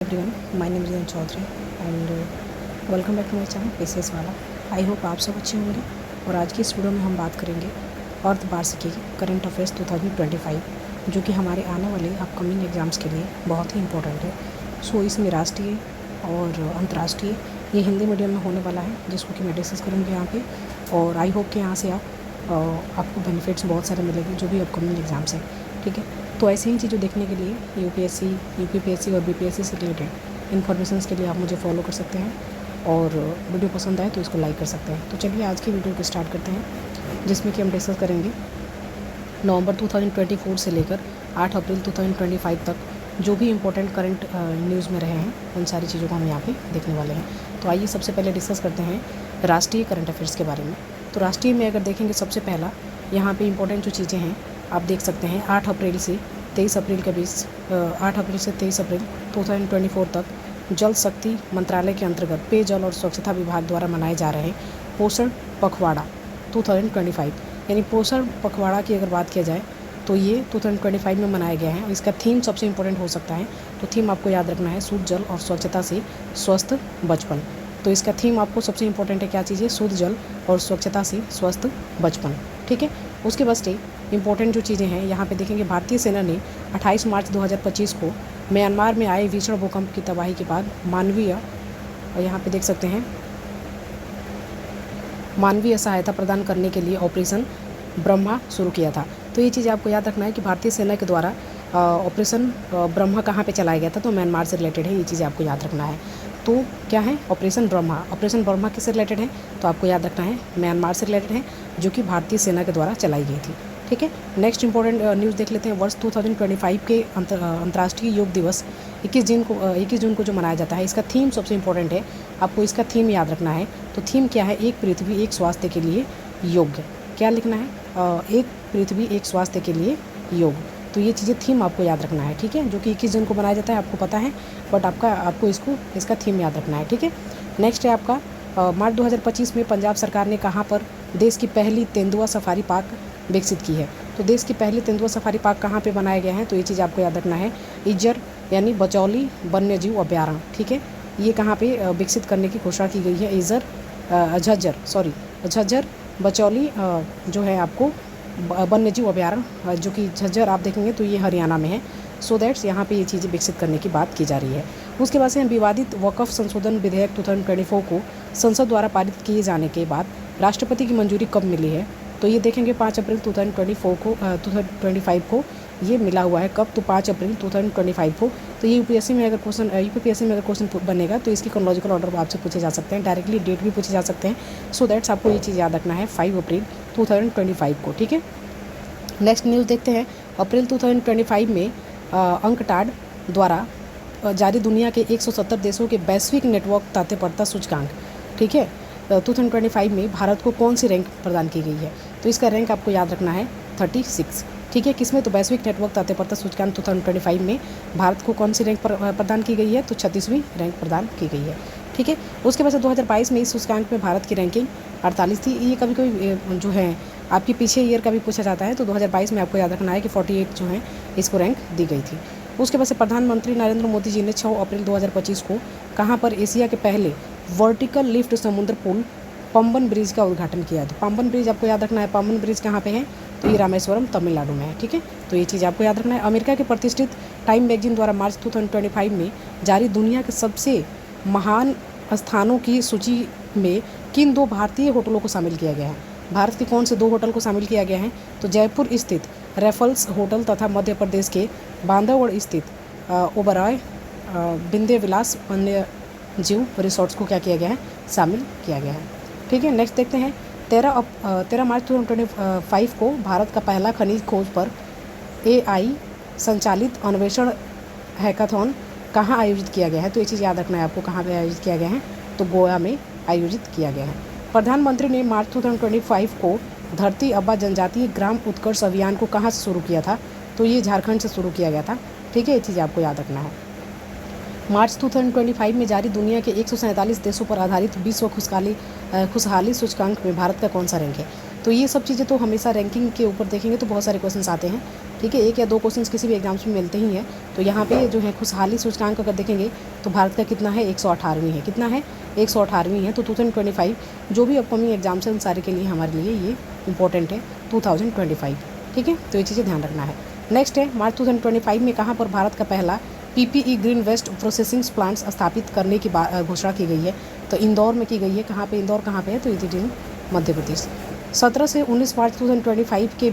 Everyone, my name is Jayant Chaudhary and welcome back to my channel PCS वाला। I hope आप सब अच्छे होंगे। और आज की इस वीडियो में हम बात करेंगे अर्धवार्षिकी करंट अफेयर्स 2025 जो कि हमारे आने वाले अपकमिंग एग्ज़ाम्स के लिए बहुत ही इंपॉर्टेंट है। सो इसमें राष्ट्रीय और अंतर्राष्ट्रीय ये हिंदी मीडियम में होने वाला है, जिसको कि मैं डिस्कस करूँगी यहाँ पे। और आई होप कि यहाँ से आपको बेनिफिट्स बहुत सारे मिलेंगे जो भी अपकमिंग एग्ज़ाम्स हैं। ठीक है, तो ऐसी ही चीज़ें देखने के लिए यूपीएससी, यूपीपीएससी और बीपीएससी से रिलेटेड इन्फॉर्मेशन के लिए आप मुझे फॉलो कर सकते हैं। और वीडियो पसंद आए तो इसको लाइक कर सकते हैं। तो चलिए आज की वीडियो को स्टार्ट करते हैं, जिसमें कि हम डिस्कस करेंगे नवंबर 2024 से लेकर 8 अप्रैल 2025 तक जो भी इम्पोर्टेंट करंट न्यूज़ में रहे हैं, उन सारी चीज़ों को हम यहाँ पे देखने वाले हैं। तो आइए सबसे पहले डिस्कस करते हैं राष्ट्रीय करंट अफेयर्स के बारे में। तो राष्ट्रीय में अगर देखेंगे, सबसे पहला यहाँ पे इम्पोर्टेंट जो चीज़ें हैं आप देख सकते हैं, 8 अप्रैल से 23 अप्रैल के बीच 8 अप्रैल से 23 अप्रैल 2024 तक जल शक्ति मंत्रालय के अंतर्गत पेयजल और स्वच्छता विभाग द्वारा मनाए जा रहे पोषण पखवाड़ा 2025, यानी पोषण पखवाड़ा की अगर बात किया जाए तो ये 2025 में मनाया गया है। इसका थीम सबसे इम्पोर्टेंट हो सकता है, तो थीम आपको याद रखना है शुद्ध जल और स्वच्छता से स्वस्थ बचपन। तो इसका थीम आपको सबसे इम्पोर्टेंट है, क्या चीज़ है? शुद्ध जल और स्वच्छता से स्वस्थ बचपन। ठीक है, उसके बाद इंपॉर्टेंट जो चीज़ें हैं यहाँ पे देखेंगे, भारतीय सेना ने 28 मार्च 2025 को म्यांमार में आए भीषण भूकंप की तबाही के बाद मानवीय, और यहाँ पे देख सकते हैं, मानवीय सहायता प्रदान करने के लिए ऑपरेशन ब्रह्मा शुरू किया था। तो ये चीज़ आपको याद रखना है कि भारतीय सेना के द्वारा ऑपरेशन ब्रह्मा कहाँ पे चलाया गया था, तो म्यांमार से रिलेटेड है। ये चीज़ आपको याद रखना है। तो क्या है ऑपरेशन ब्रह्मा? ऑपरेशन ब्रह्मा किससे रिलेटेड है? तो आपको याद रखना है म्यांमार से रिलेटेड है, जो कि भारतीय सेना के द्वारा चलाई गई थी। ठीक है, नेक्स्ट इंपॉर्टेंट न्यूज़ देख लेते हैं। वर्ष 2025 के अंतर्राष्ट्रीय योग दिवस 21 जून को जो मनाया जाता है, इसका थीम सबसे इंपॉर्टेंट है, आपको इसका थीम याद रखना है। तो थीम क्या है? एक पृथ्वी एक स्वास्थ्य के लिए योग्य। क्या लिखना है? एक पृथ्वी एक स्वास्थ्य के लिए योग। तो ये चीज़ें थीम आपको याद रखना है। ठीक है, जो कि 21 जून को मनाया जाता है, आपको पता है, बट आपको इसका थीम याद रखना है। ठीक है, नेक्स्ट है आपका मार्च 2025 में पंजाब सरकार ने कहाँ पर देश की पहली तेंदुआ सफारी पार्क विकसित की है? तो देश की पहली तेंदुआ सफारी पार्क कहाँ पे बनाया गया है? तो ये चीज़ आपको याद रखना है, इज्जर यानी बचौली वन्यजीव अभ्यारण्य। ठीक है, ये कहाँ पे विकसित करने की घोषणा की गई है? झज्जर बचौली जो है आपको वन्यजीव अभ्यारण्य, जो कि झज्जर आप देखेंगे तो ये हरियाणा में है। सो दैट्स यहाँ पे ये चीज़ें विकसित करने की बात की जा रही है। उसके बाद से विवादित वक़्फ़ संशोधन विधेयक 2024 को संसद द्वारा पारित किए जाने के बाद राष्ट्रपति की मंजूरी कब मिली है? तो ये देखेंगे 5 अप्रैल 2025 को ये मिला हुआ है। कब? तो 5 अप्रैल 2025 को। तो ये यूपीएससी में अगर क्वेश्चन बनेगा तो इसकी क्रोनोलॉजिकल ऑर्डर आपसे पूछे जा सकते हैं, डायरेक्टली डेट भी पूछे जा सकते हैं। सो दैट्स आपको ये चीज़ याद रखना है 5 अप्रैल 2025 को। ठीक है, नेक्स्ट न्यूज़ देखते हैं। अप्रैल 2025 में अंकटाड द्वारा जारी दुनिया के 170 देशों के वैश्विक नेटवर्क तत्परता सूचकांक, ठीक है, 2025 में भारत को कौन सी रैंक प्रदान की गई है? तो इसका रैंक आपको याद रखना है 36। ठीक है, किसमें? तो वैश्विक नेटवर्क तत्परता सूचकांक 2025 में भारत को कौन सी रैंक प्रदान की गई है? तो 36वीं रैंक प्रदान की गई है। ठीक है, उसके बाद से 2022 में इस सूचकांक में भारत की रैंकिंग 48 थी। ये कभी कभी जो है आपके पीछे ईयर का भी पूछा जाता है, तो 2022 में आपको याद रखना है कि 48 जो है इसको रैंक दी गई थी। उसके बाद से प्रधानमंत्री नरेंद्र मोदी जी ने 6 अप्रैल 2025 को कहाँ पर एशिया के पहले वर्टिकल लिफ्ट समुद्र पुल पंबन ब्रिज का उद्घाटन किया? तो पंबन ब्रिज आपको याद रखना है। पंबन ब्रिज कहाँ पे है? तो ये रामेश्वरम तमिलनाडु में है। ठीक है, तो ये चीज़ आपको याद रखना है। अमेरिका के प्रतिष्ठित टाइम मैगजीन द्वारा मार्च 2025 में जारी दुनिया के सबसे महान स्थानों की सूची में किन 2 भारतीय होटलों को शामिल किया गया है? भारत के कौन से 2 होटल को शामिल किया गया है? तो जयपुर स्थित रेफल्स होटल तथा मध्य प्रदेश के बांधवगढ़ स्थित ओबरॉय विंध्य विलास वन्य जीव रिसोर्ट्स को क्या किया गया है? शामिल किया गया है। ठीक है, नेक्स्ट देखते हैं। 13 मार्च 2025 को भारत का पहला खनिज खोज पर AI संचालित अन्वेषण हैकाथॉन कहाँ आयोजित किया गया है? तो ये चीज़ याद रखना है आपको, कहाँ पे आयोजित किया गया है? तो गोवा में आयोजित किया गया है। प्रधानमंत्री ने मार्च 2025 को धरती आबा जनजातीय ग्राम उत्कर्ष अभियान को कहाँ से शुरू किया था? तो ये झारखंड से शुरू किया गया था। ठीक है, ये चीज़ आपको याद रखना है। मार्च 2025 में जारी दुनिया के 147 देशों पर आधारित विश्व खुशहाली सूचकांक में भारत का कौन सा रैंक है? तो ये सब चीज़ें तो हमेशा रैंकिंग के ऊपर देखेंगे तो बहुत सारे क्वेश्चंस आते हैं। ठीक है, 1 या 2 क्वेश्चंस किसी भी एग्जाम्स में मिलते ही हैं। तो यहाँ पे जो है खुशहाली सूचकांक अगर देखेंगे तो भारत का कितना है, 118वीं है। कितना है, 118वीं है। तो 2025 जो भी अपकमिंग एग्जाम्स हैं उन सारे के लिए हमारे लिए ये इंपॉर्टेंट है 2025। ठीक है, तो ये चीज़ें ध्यान रखना है। नेक्स्ट है मार्च 2025 में कहाँ पर भारत का पहला PPE green waste processing plants स्थापित करने की घोषणा की गई है। तो इंदौर में की गई है। कहाँ पे, इंदौर कहाँ पे है, तो ये मध्य प्रदेश। 17 से 19 मार्च 2025 के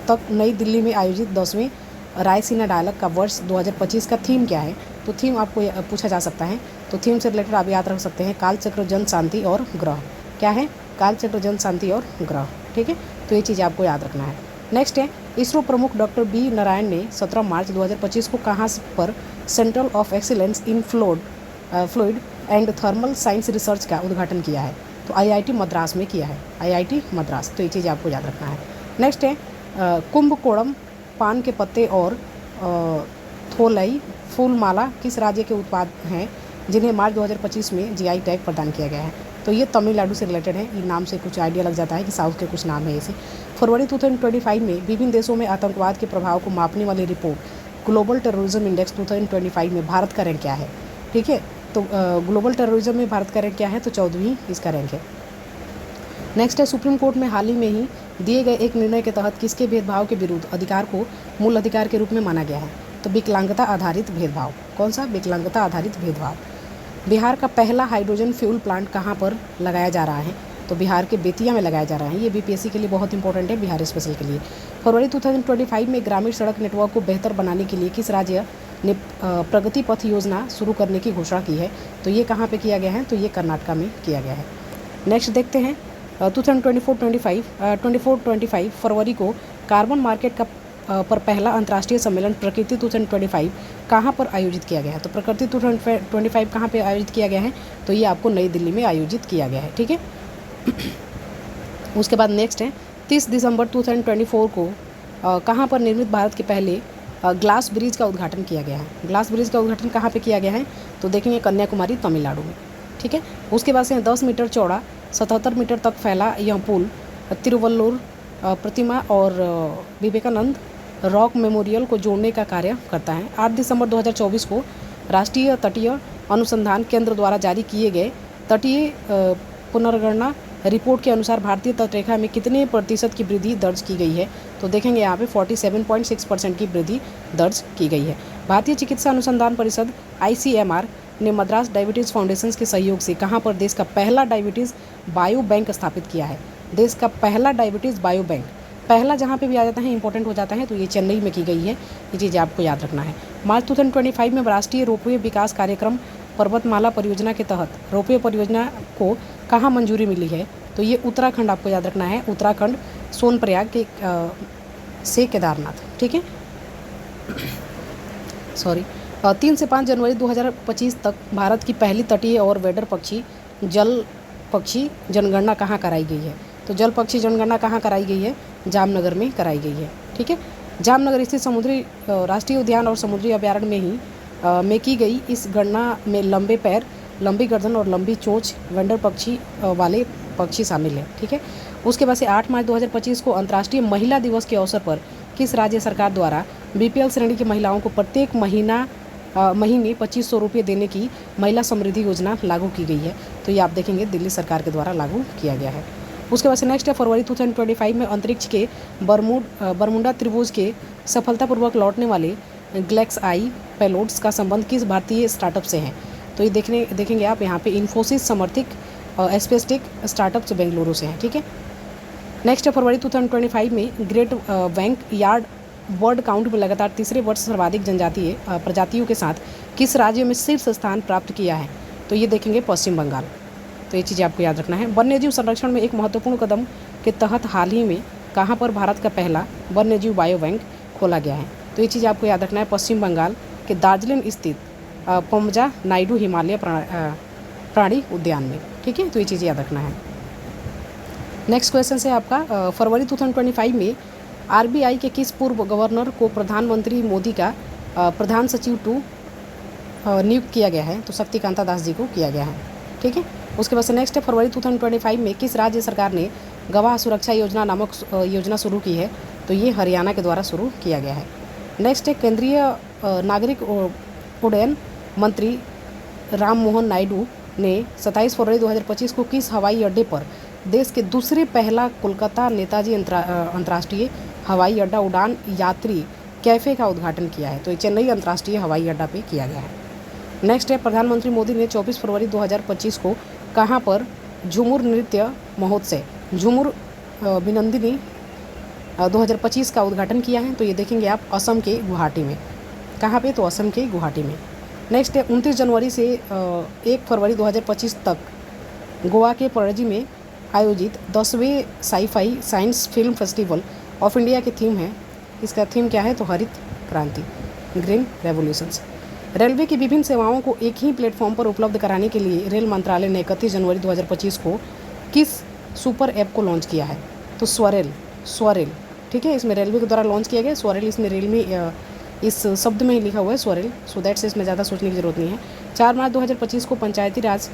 तक नई दिल्ली में आयोजित 10वें रायसीना डायलॉग का वर्ष 2025 का थीम क्या है। तो थीम आपको पूछा जा सकता है। तो थीम से रिलेटेड आप याद रख सकते हैं कालचक्र, जन शांति और ग्रह। क्या है, कालचक्र, जन शांति और ग्रह। ठीक है, तो ये चीज़ आपको याद रखना है। नेक्स्ट है इसरो प्रमुख डॉक्टर बी नारायण ने 17 मार्च 2025 को कहाँ पर centre of excellence in fluid and thermal science research का उद्घाटन किया है। तो IIT मद्रास में किया है, IIT मद्रास। तो ये चीज़ आपको याद रखना है। नेक्स्ट है कुंभकोणम पान के पत्ते और थोलई फूलमाला किस राज्य के उत्पाद हैं जिन्हें मार्च 2025 में GI टैग प्रदान किया गया है। तो ये तमिलनाडु से रिलेटेड है। ये नाम से कुछ आइडिया लग जाता है कि साउथ के कुछ नाम है ऐसे। फरवरी 2025 में विभिन्न देशों में आतंकवाद के प्रभाव को मापने वाली रिपोर्ट ग्लोबल टेररिज्म इंडेक्स 2025 में भारत का रैंक क्या है। ठीक है, तो ग्लोबल टेररिज्म में भारत का रैंक क्या है, तो 14वीं इसका रैंक है। नेक्स्ट है सुप्रीम कोर्ट में हाल ही में ही दिए गए एक निर्णय के तहत किसके भेदभाव के विरुद्ध अधिकार को मूल अधिकार के रूप में माना गया है। तो विकलांगता आधारित भेदभाव। कौन सा, विकलांगता आधारित भेदभाव। बिहार का पहला हाइड्रोजन फ्यूल प्लांट कहाँ पर लगाया जा रहा है। तो बिहार के बेतिया में लगाया जा रहा है। ये BPSC के लिए बहुत इंपॉर्टेंट है, बिहार स्पेशल के लिए। फरवरी 2025 में ग्रामीण सड़क नेटवर्क को बेहतर बनाने के लिए किस राज्य ने प्रगति पथ योजना शुरू करने की घोषणा की है। तो ये कहाँ पे किया गया है, तो ये कर्नाटका में किया गया है। नेक्स्ट देखते हैं 2024-25 फरवरी को कार्बन मार्केट का पर पहला अंतर्राष्ट्रीय सम्मेलन प्रकृति 2025 कहाँ पर आयोजित किया गया है। तो प्रकृति 2025 कहाँ पे आयोजित किया गया है, तो ये आपको नई दिल्ली में आयोजित किया गया है। ठीक है, उसके बाद नेक्स्ट है 30 दिसंबर 2024 को कहाँ पर निर्मित भारत के पहले ग्लास ब्रिज का उद्घाटन किया गया है। ग्लास ब्रिज का उद्घाटन कहाँ पे किया गया है, तो देखेंगे कन्याकुमारी, तमिलनाडु में। ठीक है, उसके बाद से 10 मीटर चौड़ा 77 मीटर तक फैला यह पुल तिरुवल्लुर प्रतिमा और विवेकानंद रॉक मेमोरियल को जोड़ने का कार्य करता है। 8 दिसंबर 2024 को राष्ट्रीय तटीय अनुसंधान केंद्र द्वारा जारी किए गए तटीय पुनर्गणना रिपोर्ट के अनुसार भारतीय तटरेखा में कितने प्रतिशत की वृद्धि दर्ज की गई है। तो देखेंगे यहाँ पे 47.6% की वृद्धि दर्ज की गई है। भारतीय चिकित्सा अनुसंधान परिषद ICMR ने मद्रास डायबिटीज़ फाउंडेशन के सहयोग से कहाँ पर देश का पहला डायबिटीज़ बायो बैंक स्थापित किया है। देश का पहला डायबिटीज़ बायो बैंक, पहला जहाँ पे भी आ जाता है इंपॉर्टेंट हो जाता है, तो ये चेन्नई में की गई है। ये चीज़ आपको याद रखना है। मार्च 2025 में राष्ट्रीय रोपवे विकास कार्यक्रम पर्वतमाला परियोजना के तहत रोपवे परियोजना को कहाँ मंजूरी मिली है। तो ये उत्तराखंड आपको याद रखना है, उत्तराखंड सोनप्रयाग के से केदारनाथ। ठीक है, सॉरी 3 से 5 जनवरी 2025 तक भारत की पहली तटीय और वेडर जल पक्षी जनगणना कहाँ कराई गई है। तो जल पक्षी जनगणना कहाँ कराई गई है, जामनगर में कराई गई है। ठीक है, जामनगर स्थित समुद्री राष्ट्रीय उद्यान और समुद्री अभयारण्य में की गई इस गणना में लंबे पैर, लंबी गर्दन और लंबी चोंच वेंडर पक्षी वाले पक्षी शामिल है। ठीक है, उसके बाद से 8 मार्च 2025 को अंतर्राष्ट्रीय महिला दिवस के अवसर पर किस राज्य सरकार द्वारा BPL श्रेणी की महिलाओं को प्रत्येक महीने 2500 रुपये देने की महिला समृद्धि योजना लागू की गई है। तो ये आप देखेंगे दिल्ली सरकार के द्वारा लागू किया गया है। उसके बाद से नेक्स्ट है फरवरी 2025 में अंतरिक्ष के बरमुडा त्रिभुज के सफलतापूर्वक लौटने वाले GLEX-I पेलोड्स का संबंध किस भारतीय स्टार्टअप से है। तो ये देखेंगे आप यहाँ पे इन्फोसिस समर्थित स्पेसटेक स्टार्टअप्स बेंगलुरु से हैं। ठीक है, नेक्स्ट है फरवरी 2025 में great bank yard word count में लगातार तीसरे वर्ष सर्वाधिक जनजातीय प्रजातियों के साथ किस राज्य में शीर्ष स्थान प्राप्त किया है। तो ये देखेंगे पश्चिम बंगाल। तो ये चीज़ें आपको याद रखना है। वन्यजीव संरक्षण में एक महत्वपूर्ण कदम के तहत हाल ही में कहाँ पर भारत का पहला वन्यजीव बायो बैंक खोला गया है। तो ये चीज़ आपको याद रखना है, पश्चिम बंगाल के दार्जिलिंग स्थित पम्जा नायडू हिमालय प्राणी उद्यान में। ठीक है, तो ये चीज़ याद रखना है। नेक्स्ट क्वेश्चन है आपका फरवरी 2025 में RBI के किस पूर्व गवर्नर को प्रधानमंत्री मोदी का प्रधान सचिव नियुक्त किया गया है। तो शक्तिकांता दास जी को किया गया है। ठीक है, उसके बाद से नेक्स्ट है फरवरी 2025 में किस राज्य सरकार ने गवाह सुरक्षा योजना नामक योजना शुरू की है। तो ये हरियाणा के द्वारा शुरू किया गया है। नेक्स्ट है केंद्रीय नागरिक उड्डयन मंत्री राम मोहन नायडू ने 27 फरवरी 2025 को किस हवाई अड्डे पर देश के दूसरे पहला कोलकाता नेताजी अंतर्राष्ट्रीय हवाई अड्डा उड़ान यात्री कैफ़े का उद्घाटन किया है? तो ये चेन्नई अंतर्राष्ट्रीय हवाई अड्डा पे किया गया है। नेक्स्ट है प्रधानमंत्री मोदी ने 24 फरवरी 2025 को कहाँ पर झूमुर नृत्य महोत्सव झूमुर बिनंदिनी 2025 का उद्घाटन किया है? तो ये देखेंगे आप असम के गुवाहाटी में। कहाँ पे? तो असम के गुवाहाटी में। नेक्स्ट है 29 जनवरी से 1 फरवरी 2025 तक गोवा के पणजी में आयोजित 10वें sci-fi science film festival of India की थीम है। इसका थीम क्या है? तो हरित क्रांति, ग्रीन रेवोल्यूशंस। रेलवे की विभिन्न सेवाओं को एक ही प्लेटफॉर्म पर उपलब्ध कराने के लिए रेल मंत्रालय ने 31 जनवरी 2025 को किस सुपर ऐप को लॉन्च किया है? तो स्वरेल, ठीक है, इसमें रेलवे के द्वारा लॉन्च किया गया। स्वरेल इसमें रेल में इस शब्द में ही लिखा हुआ है स्वरेल, सो दैट्स इसमें ज़्यादा सोचने की ज़रूरत नहीं है। 4 मार्च 2025 को पंचायती राज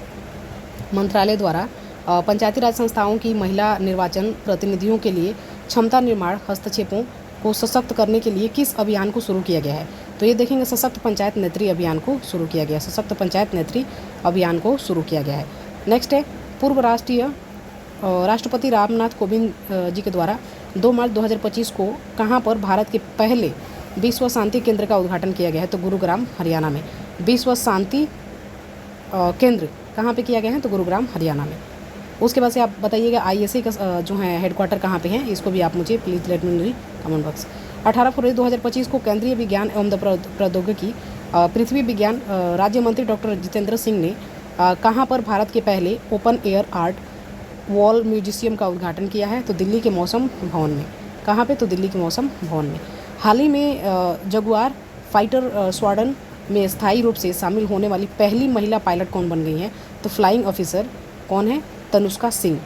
मंत्रालय द्वारा पंचायती राज संस्थाओं की महिला निर्वाचन प्रतिनिधियों के लिए क्षमता निर्माण हस्तक्षेपों को सशक्त करने के लिए किस अभियान को शुरू किया गया है? तो ये देखेंगे सशक्त पंचायत नेत्री अभियान को शुरू किया गया, सशक्त पंचायत नेत्री अभियान को शुरू किया गया है। नेक्स्ट है पूर्व राष्ट्रपति रामनाथ कोविंद जी के द्वारा 2 मार्च 2025 को कहाँ पर भारत के पहले विश्व शांति केंद्र का उद्घाटन किया गया है? तो गुरुग्राम हरियाणा में। विश्व शांति केंद्र कहाँ पे किया गया है? तो गुरुग्राम हरियाणा में। उसके बाद से आप बताइएगा ISA का जो है हेडक्वार्टर कहाँ पे है? इसको भी आप मुझे please let me know comment box. 18 फरवरी 2025 को केंद्रीय विज्ञान एवं प्रौद्योगिकी पृथ्वी विज्ञान राज्य मंत्री डॉक्टर जितेंद्र सिंह ने कहाँ पर भारत के पहले open air art wall museum का उद्घाटन किया है? तो दिल्ली के मौसम भवन में। कहाँ पे? तो दिल्ली के मौसम भवन में। हाल ही में जगुआर फाइटर स्क्वाड्रन में स्थायी रूप से शामिल होने वाली पहली महिला पायलट कौन बन गई है? तो फ्लाइंग ऑफिसर कौन है? Tanushka Singh,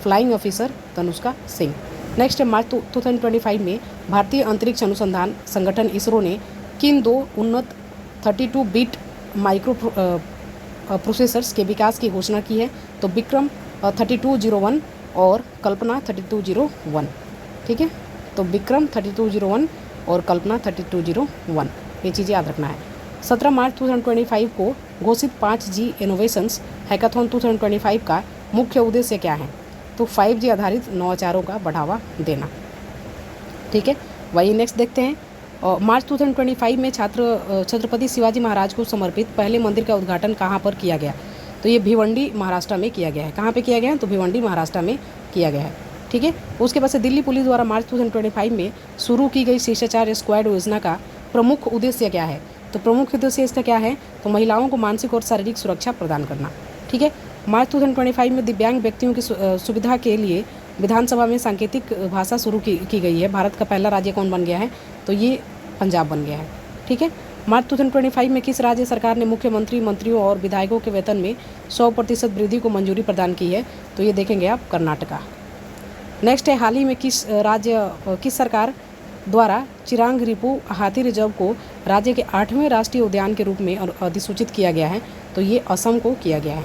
flying officer Tanushka Singh. Next है मार्च 2025 में भारतीय अंतरिक्ष अनुसंधान संगठन इसरो ने किन 2 उन्नत 32 बिट माइक्रो प्रोसेसर्स के विकास की घोषणा की है? तो विक्रम 3201 और कल्पना 3201, ठीक है, तो विक्रम 3201 और कल्पना 3201, ये चीज़ें याद रखना है। 17 मार्च 2025 को घोषित 5G इनोवेशंस हैकाथॉन 2025 का मुख्य उद्देश्य क्या है? तो 5G आधारित नवाचारों का बढ़ावा देना, ठीक है। वही नेक्स्ट देखते हैं। मार्च 2025 में छत्रपति शिवाजी महाराज को समर्पित पहले मंदिर का उद्घाटन कहाँ पर किया गया? तो ये भिवंडी महाराष्ट्र में किया गया है। कहाँ पे किया गया है? तो भिवंडी महाराष्ट्र में किया गया है, ठीक है। उसके बाद से दिल्ली पुलिस द्वारा मार्च 2025 में शुरू की गई शिष्टाचार स्क्वाड योजना का प्रमुख उद्देश्य क्या है? तो प्रमुख उद्देश्य इसका क्या है? तो महिलाओं को मानसिक और शारीरिक सुरक्षा प्रदान करना, ठीक है। मार्च 2025 में दिव्यांग व्यक्तियों की सुविधा के लिए विधानसभा में सांकेतिक भाषा शुरू की गई है। भारत का पहला राज्य कौन बन गया है? तो ये पंजाब बन गया है, ठीक है। मार्च 2025 में किस राज्य सरकार ने मुख्यमंत्री, मंत्रियों और विधायकों के वेतन में 100% वृद्धि को मंजूरी प्रदान की है? तो ये देखेंगे आप कर्नाटका। नेक्स्ट है हाल ही में किस सरकार द्वारा चिरांग रिपू हाथी रिजर्व को राज्य के 8वें राष्ट्रीय उद्यान के रूप में अधिसूचित किया गया है? तो ये असम को किया गया है,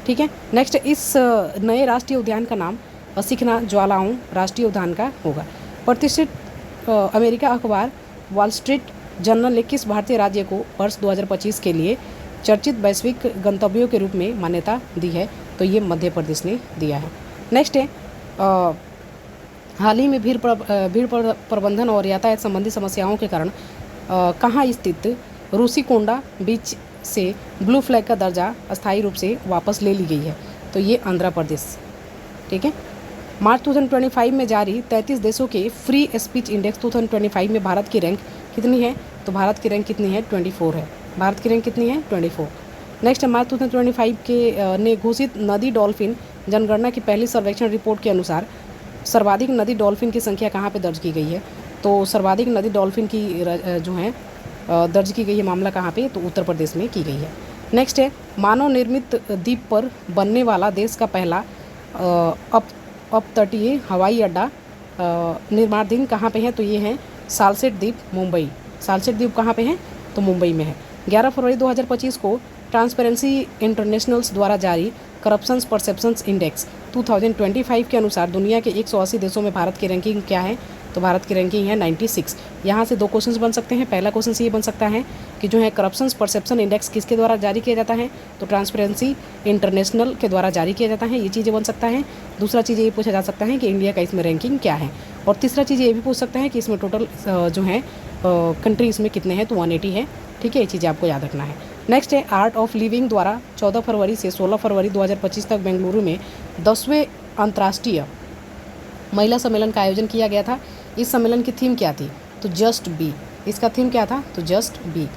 ठीक है। नेक्स्ट इस नए राष्ट्रीय उद्यान का नाम सिखना ज्वालाओं राष्ट्रीय उद्यान का होगा। प्रतिष्ठित अमेरिका अखबार वॉल स्ट्रीट जर्नल ने किस भारतीय राज्य को वर्ष 2025 के लिए चर्चित वैश्विक गंतव्यों के रूप में मान्यता दी है? तो ये मध्य प्रदेश ने दिया है। नेक्स्ट है हाल ही में भीड़ प्रबंधन और यातायात संबंधी समस्याओं के कारण कहाँ स्थित रूसीकोंडा बीच से ब्लू फ्लैग का दर्जा अस्थायी रूप से वापस ले ली गई है? तो ये आंध्र प्रदेश, ठीक है। मार्च 2025 में जारी 33 देशों के फ्री स्पीच इंडेक्स 2025 में भारत की रैंक कितनी है? तो भारत की रैंक कितनी है? 24 है। भारत की रैंक कितनी है? 24। नेक्स्ट मार्च 2025 के ने घोषित नदी डॉल्फिन जनगणना की पहली सर्वेक्षण रिपोर्ट के अनुसार सर्वाधिक नदी डॉल्फिन की संख्या कहाँ पे दर्ज की गई है? तो सर्वाधिक नदी डॉल्फिन की जो है दर्ज की गई है मामला कहाँ पे? तो उत्तर प्रदेश में की गई है। नेक्स्ट है मानव निर्मित द्वीप पर बनने वाला देश का पहला अपतटीय हवाई अड्डा निर्माणाधीन कहाँ पे है? तो ये है सालसेट द्वीप, मुंबई। सालसेट द्वीप कहाँ पे है? तो मुंबई में है। 11 फरवरी 2025 को ट्रांसपेरेंसी इंटरनेशनल्स द्वारा जारी करप्शंस परसेप्शंस इंडेक्स 2025 के अनुसार दुनिया के 180 देशों में भारत की रैंकिंग क्या है? तो भारत की रैंकिंग है 96। यहाँ से 2 क्वेश्चंस बन सकते हैं। पहला क्वेश्चन ये बन सकता है कि जो है करप्शन परसेप्शन इंडेक्स किसके द्वारा जारी किया जाता है, तो ट्रांसपेरेंसी इंटरनेशनल के द्वारा जारी किया जाता है, ये चीज़ें बन सकता है। दूसरा चीज़ ये पूछा जा सकता है कि इंडिया का इसमें रैंकिंग क्या है। और तीसरा चीज़ ये भी पूछ सकता है कि इसमें टोटल जो है कंट्री इसमें कितने हैं, तो 180 है। ठीक है, ये चीज़ें आपको याद रखना है। नेक्स्ट है आर्ट ऑफ लिविंग द्वारा 14 फरवरी से 16 फरवरी 2025 तक बेंगलुरु में 10वें अंतर्राष्ट्रीय महिला सम्मेलन का आयोजन किया गया था। इस सम्मेलन की थीम क्या थी, तो जस्ट बी। इसका थीम क्या था, तो जस्ट बी।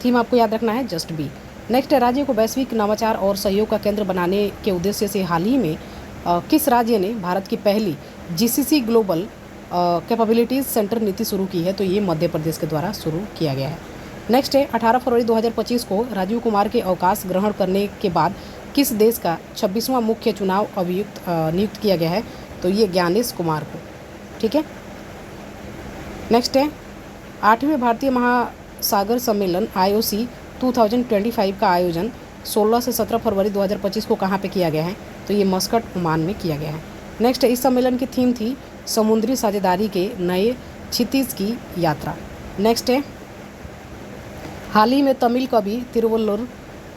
थीम आपको याद रखना है, जस्ट बी। नेक्स्ट है राज्य को वैश्विक नवाचार और सहयोग का केंद्र बनाने के उद्देश्य से हाल ही में किस राज्य ने भारत की पहली जीसीसी ग्लोबल कैपेबिलिटीज़ सेंटर नीति शुरू की है, तो ये मध्य प्रदेश के द्वारा शुरू किया गया है। नेक्स्ट है 18 फरवरी 2025 को राजीव कुमार के अवकाश ग्रहण करने के बाद किस देश का 26वां मुख्य चुनाव अभियुक्त नियुक्त किया गया है, तो ये ज्ञानेश कुमार को। ठीक है। नेक्स्ट है 8वें भारतीय महासागर सम्मेलन IOC 2025 का आयोजन 16 से 17 फरवरी 2025 को कहाँ पे किया गया है, तो ये मस्कट ओमान में किया गया है। नेक्स्ट है इस सम्मेलन की थीम थी समुद्री साझेदारी के नए क्षितिज की यात्रा। नेक्स्ट है हाल ही में तमिल कवि तिरुवल्लुवर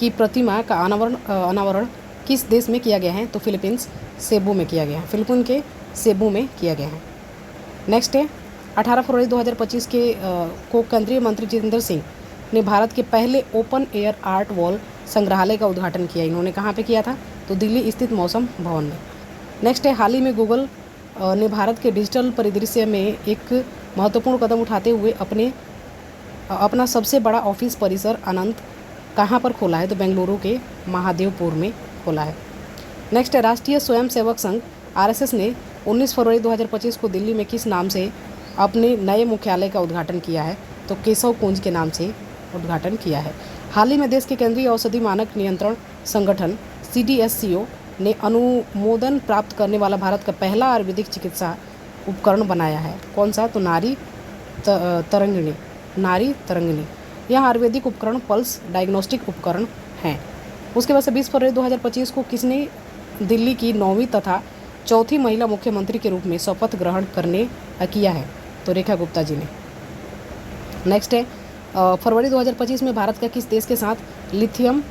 की प्रतिमा का अनावरण किस देश में किया गया है, तो फिलीपींस सेबू में किया गया है। फिलीपीन के सेबू में किया गया है। नेक्स्ट है 18 फरवरी 2025 को केंद्रीय मंत्री जितेंद्र सिंह ने भारत के पहले ओपन एयर आर्ट वॉल संग्रहालय का उद्घाटन किया। इन्होंने कहाँ पे किया था, तो दिल्ली स्थित मौसम भवन में। नेक्स्ट है हाल ही में गूगल ने भारत के डिजिटल परिदृश्य में एक महत्वपूर्ण कदम उठाते हुए अपना सबसे बड़ा ऑफिस परिसर अनंत कहाँ पर खोला है, तो बेंगलुरु के महादेवपुर में खोला है। नेक्स्ट है राष्ट्रीय स्वयंसेवक संघ RSS ने 19 फरवरी 2025 को दिल्ली में किस नाम से अपने नए मुख्यालय का उद्घाटन किया है, तो केशव कुंज के नाम से उद्घाटन किया है। हाल ही में देश के केंद्रीय औषधि मानक नियंत्रण संगठन CDSCO ने अनुमोदन प्राप्त करने वाला भारत का पहला आयुर्वेदिक चिकित्सा उपकरण बनाया है। कौन सा, तो नारी तरंगिणी। यह आयुर्वेदिक उपकरण पल्स डायग्नोस्टिक उपकरण है। उसके बाद से 20 फरवरी 2025 को किसने दिल्ली की 9वीं तथा 4थी महिला मुख्यमंत्री के रूप में शपथ ग्रहण किया है, तो रेखा गुप्ता जी ने। नेक्स्ट है फरवरी 2025 में भारत का किस देश के साथ लिथियम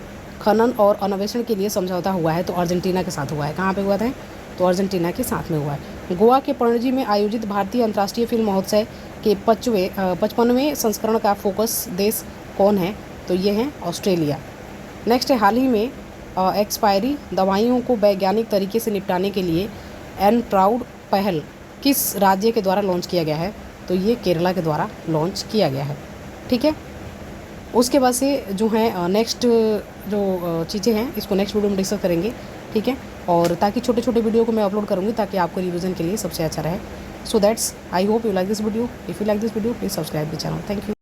खनन और अन्वेषण के लिए समझौता हुआ है, तो अर्जेंटीना के साथ हुआ है। कहाँ पे हुआ था, तो अर्जेंटीना के साथ में हुआ है। गोवा के पणजी में आयोजित भारतीय अंतर्राष्ट्रीय फिल्म महोत्सव के 55वें संस्करण का फोकस देश कौन है, तो ये है ऑस्ट्रेलिया। नेक्स्ट है हाल ही में एक्सपायरी दवाइयों को वैज्ञानिक तरीके से निपटाने के लिए एनप्राउड पहल किस राज्य के द्वारा लॉन्च किया गया है, तो ये केरला के द्वारा लॉन्च किया गया है। ठीक है। उसके बाद से जो है नेक्स्ट जो चीज़ें हैं इसको नेक्स्ट वीडियो में डिस्कस करेंगे। ठीक है। और ताकि छोटे छोटे वीडियो को मैं अपलोड करूँगी ताकि आपको रिवीजन के लिए सबसे अच्छा रहे। So that's I hope you like this video. If you like this video please subscribe the channel. Thank you.